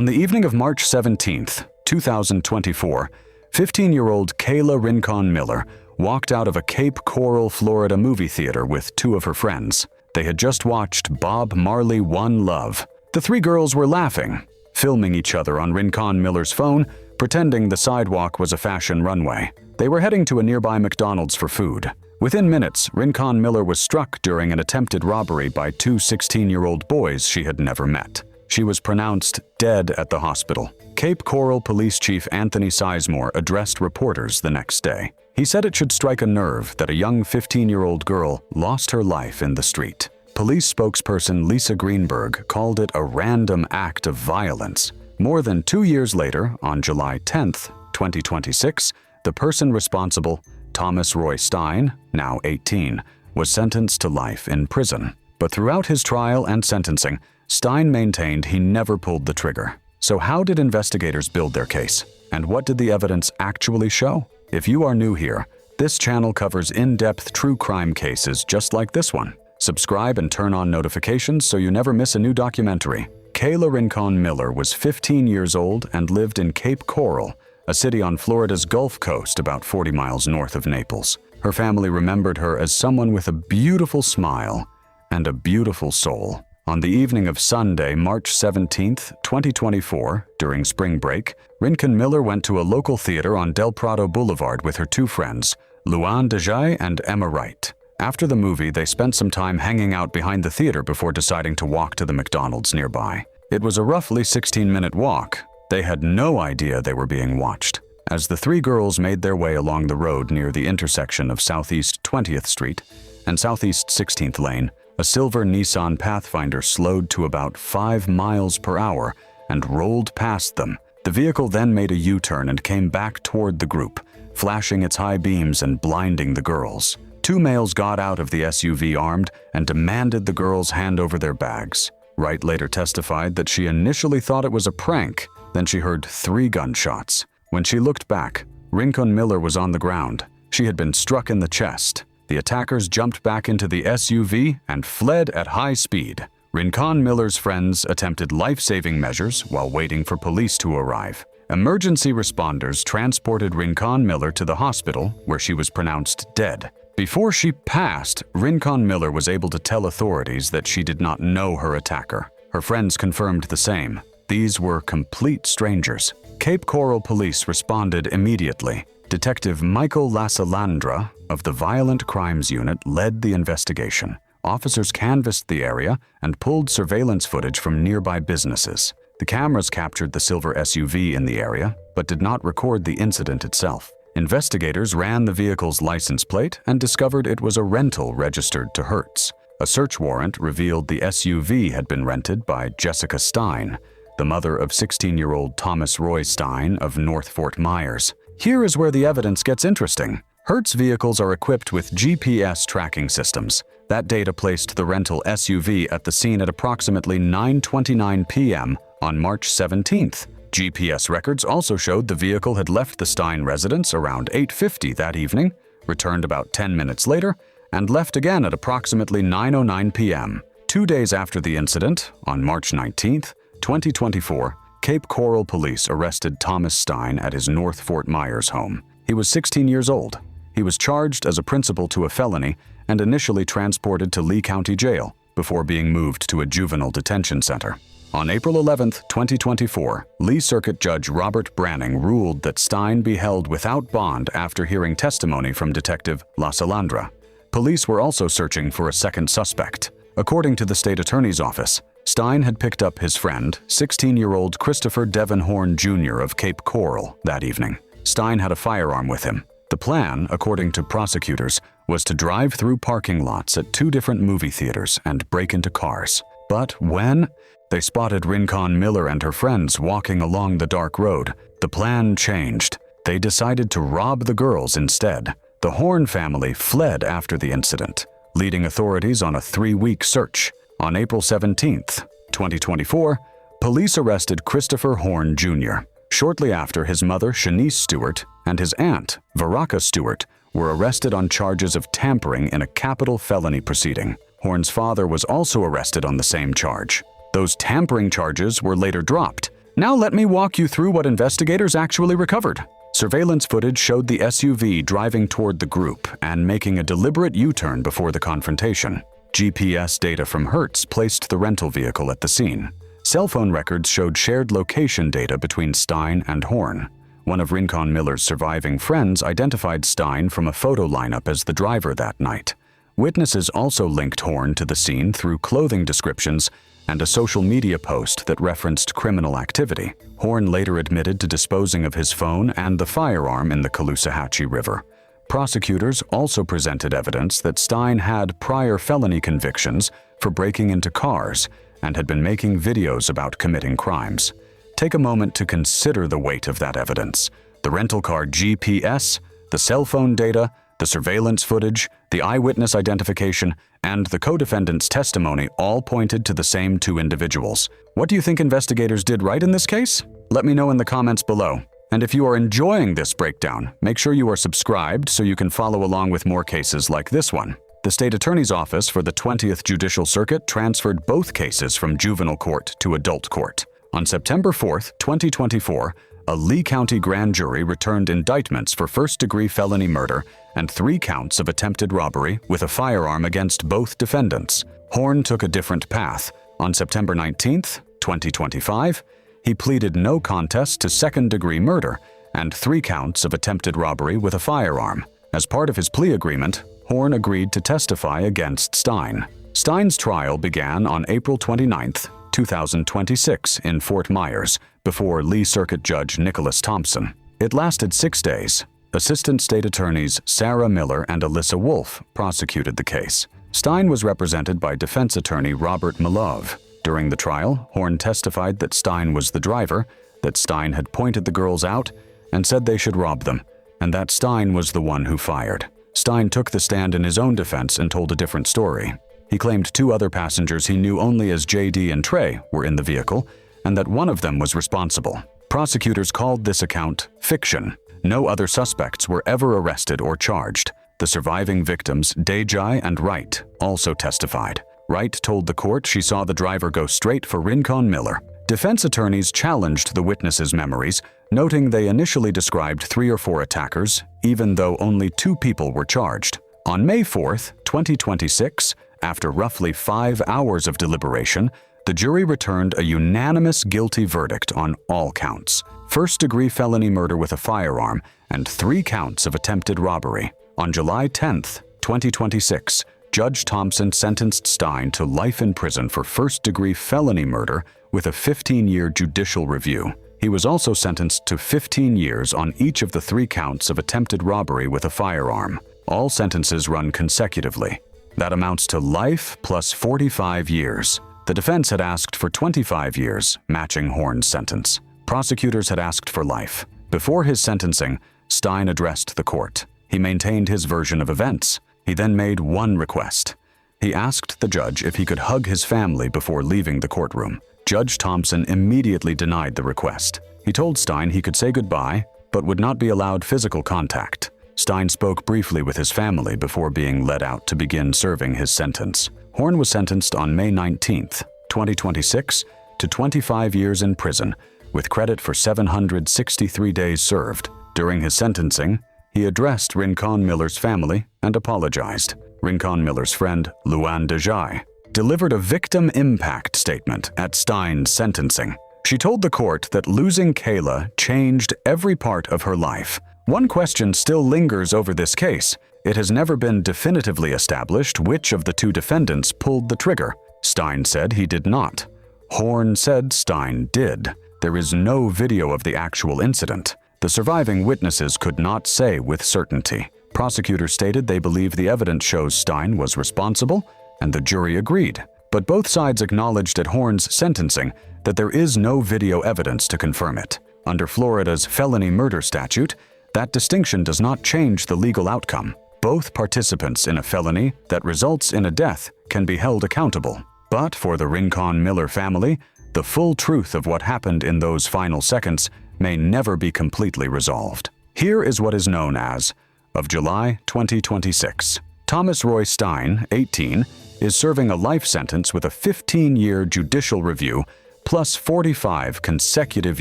On the evening of March 17, 2024, 15-year-old Kayla Rincon-Miller walked out of a Cape Coral, Florida movie theater with two of her friends. They had just watched Bob Marley One Love. The three girls were laughing, filming each other on Rincon-Miller's phone, pretending the sidewalk was a fashion runway. They were heading to a nearby McDonald's for food. Within minutes, Rincon-Miller was struck during an attempted robbery by two 16-year-old boys she had never met. She was pronounced dead at the hospital. Cape Coral Police Chief Anthony Sizemore addressed reporters the next day. He said it should strike a nerve that a young 15-year-old girl lost her life in the street. Police spokesperson Lisa Greenberg called it a random act of violence. More than 2 years later, on July 10, 2026, the person responsible, Thomas Roy Stein, now 18, was sentenced to life in prison. But throughout his trial and sentencing, Stein maintained he never pulled the trigger. So how did investigators build their case? And what did the evidence actually show? If you are new here, this channel covers in-depth true crime cases just like this one. Subscribe and turn on notifications so you never miss a new documentary. Kayla Rincon-Miller was 15 years old and lived in Cape Coral, a city on Florida's Gulf Coast about 40 miles north of Naples. Her family remembered her as someone with a beautiful smile and a beautiful soul. On the evening of Sunday, March 17, 2024, during spring break, Rincon-Miller went to a local theater on Del Prado Boulevard with her two friends, Luan Dejay and Emma Wright. After the movie, they spent some time hanging out behind the theater before deciding to walk to the McDonald's nearby. It was a roughly 16-minute walk. They had no idea they were being watched. As the three girls made their way along the road near the intersection of Southeast 20th Street and Southeast 16th Lane, a silver Nissan Pathfinder slowed to about 5 miles per hour and rolled past them. The vehicle then made a U-turn and came back toward the group, flashing its high beams and blinding the girls. Two males got out of the SUV armed and demanded the girls hand over their bags. Wright later testified that she initially thought it was a prank, then she heard 3 gunshots. When she looked back, Rincon-Miller was on the ground. She had been struck in the chest. The attackers jumped back into the SUV and fled at high speed. Rincon-Miller's friends attempted life-saving measures while waiting for police to arrive. Emergency responders transported Rincon-Miller to the hospital, where she was pronounced dead. Before she passed, Rincon-Miller was able to tell authorities that she did not know her attacker. Her friends confirmed the same. These were complete strangers. Cape Coral police responded immediately. Detective Michael Lasalandra of the Violent Crimes Unit led the investigation. Officers canvassed the area and pulled surveillance footage from nearby businesses. The cameras captured the silver SUV in the area, but did not record the incident itself. Investigators ran the vehicle's license plate and discovered it was a rental registered to Hertz. A search warrant revealed the SUV had been rented by Jessica Stein, the mother of 16-year-old Thomas Roy Stein of North Fort Myers. Here is where the evidence gets interesting. Hertz vehicles are equipped with GPS tracking systems. That data placed the rental SUV at the scene at approximately 9:29 p.m. on March 17th. GPS records also showed the vehicle had left the Stein residence around 8:50 that evening, returned about 10 minutes later, and left again at approximately 9:09 p.m. 2 days after the incident, on March 19th, 2024, Cape Coral police arrested Thomas Stein at his North Fort Myers home. He was 16 years old. He was charged as a principal to a felony and initially transported to Lee County Jail before being moved to a juvenile detention center. On April 11, 2024, Lee Circuit Judge Robert Branning ruled that Stein be held without bond after hearing testimony from Detective Lasalandra. Police were also searching for a second suspect. According to the state attorney's office, Stein had picked up his friend, 16-year-old Christopher Horne Jr. of Cape Coral that evening. Stein had a firearm with him. The plan, according to prosecutors, was to drive through parking lots at 2 different movie theaters and break into cars. But when they spotted Rincon-Miller and her friends walking along the dark road, the plan changed. They decided to rob the girls instead. The Horne family fled after the incident, leading authorities on a 3-week search. On April 17, 2024, police arrested Christopher Horne Jr. Shortly after, his mother, Shanice Stewart, and his aunt, Veraka Stewart, were arrested on charges of tampering in a capital felony proceeding. Horne's father was also arrested on the same charge. Those tampering charges were later dropped, Now let me walk you through what investigators actually recovered. Surveillance footage showed the SUV driving toward the group and making a deliberate U-turn before the confrontation. GPS data from Hertz placed the rental vehicle at the scene. Cell phone records showed shared location data between Stein and Horne. One of Rincon-Miller's surviving friends identified Stein from a photo lineup as the driver that night. Witnesses also linked Horne to the scene through clothing descriptions and a social media post that referenced criminal activity. Horne later admitted to disposing of his phone and the firearm in the Caloosahatchee River. Prosecutors also presented evidence that Stein had prior felony convictions for breaking into cars and had been making videos about committing crimes. Take a moment to consider the weight of that evidence. The rental car GPS, the cell phone data, the surveillance footage, the eyewitness identification, and the co-defendant's testimony all pointed to the same two individuals. What do you think investigators did right in this case? Let me know in the comments below. And if you are enjoying this breakdown, make sure you are subscribed so you can follow along with more cases like this one. The State Attorney's Office for the 20th Judicial Circuit transferred both cases from juvenile court to adult court. On September 4, 2024, a Lee County grand jury returned indictments for first-degree felony murder and 3 counts of attempted robbery with a firearm against both defendants. Horne took a different path. On September 19, 2025, he pleaded no contest to second-degree murder and 3 counts of attempted robbery with a firearm. As part of his plea agreement, Horne agreed to testify against Stein. Stein's trial began on April 29, 2026 in Fort Myers before Lee Circuit Judge Nicholas Thompson. It lasted 6 days. Assistant State Attorneys Sarah Miller and Alyssa Wolf prosecuted the case. Stein was represented by defense attorney Robert Malove. During the trial, Horne testified that Stein was the driver, that Stein had pointed the girls out and said they should rob them, and that Stein was the one who fired. Stein took the stand in his own defense and told a different story. He claimed 2 other passengers he knew only as JD and Trey were in the vehicle, and that one of them was responsible. Prosecutors called this account fiction. No other suspects were ever arrested or charged. The surviving victims, Dejai and Wright, also testified. Wright told the court she saw the driver go straight for Rincon-Miller. Defense attorneys challenged the witnesses' memories, noting they initially described 3 or 4 attackers, even though only 2 people were charged. On May 4, 2026, after roughly 5 hours of deliberation, the jury returned a unanimous guilty verdict on all counts: first-degree felony murder with a firearm and 3 counts of attempted robbery. On July 10, 2026, Judge Thompson sentenced Stein to life in prison for first-degree felony murder with a 15-year judicial review. He was also sentenced to 15 years on each of the 3 counts of attempted robbery with a firearm. All sentences run consecutively. That amounts to life plus 45 years. The defense had asked for 25 years, matching Horne's sentence. Prosecutors had asked for life. Before his sentencing, Stein addressed the court. He maintained his version of events. He then made one request. He asked the judge if he could hug his family before leaving the courtroom. Judge Thompson immediately denied the request. He told Stein he could say goodbye, but would not be allowed physical contact. Stein spoke briefly with his family before being led out to begin serving his sentence. Horne was sentenced on May 19, 2026, to 25 years in prison, with credit for 763 days served. During his sentencing, he addressed Rincon-Miller's family and apologized. Rincon-Miller's friend, Luann Dejai, delivered a victim impact statement at Stein's sentencing. She told the court that losing Kayla changed every part of her life. One question still lingers over this case. It has never been definitively established which of the 2 defendants pulled the trigger. Stein said he did not. Horne said Stein did. There is no video of the actual incident. The surviving witnesses could not say with certainty. Prosecutors stated they believe the evidence shows Stein was responsible, and the jury agreed. But both sides acknowledged at Horne's sentencing that there is no video evidence to confirm it. Under Florida's felony murder statute, that distinction does not change the legal outcome. Both participants in a felony that results in a death can be held accountable. But for the Rincon-Miller family, the full truth of what happened in those final seconds may never be completely resolved. Here is what is known as of July 2026. Thomas Roy Stein, 18, is serving a life sentence with a 15-year judicial review plus 45 consecutive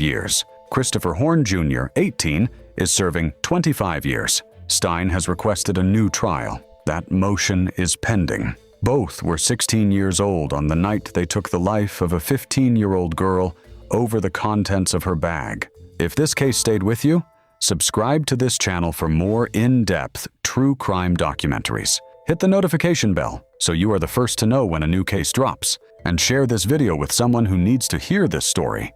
years. Christopher Horne Jr., 18, is serving 25 years. Stein has requested a new trial. That motion is pending. Both were 16 years old on the night they took the life of a 15-year-old girl over the contents of her bag. If this case stayed with you, subscribe to this channel for more in-depth true crime documentaries. Hit the notification bell so you are the first to know when a new case drops, and share this video with someone who needs to hear this story.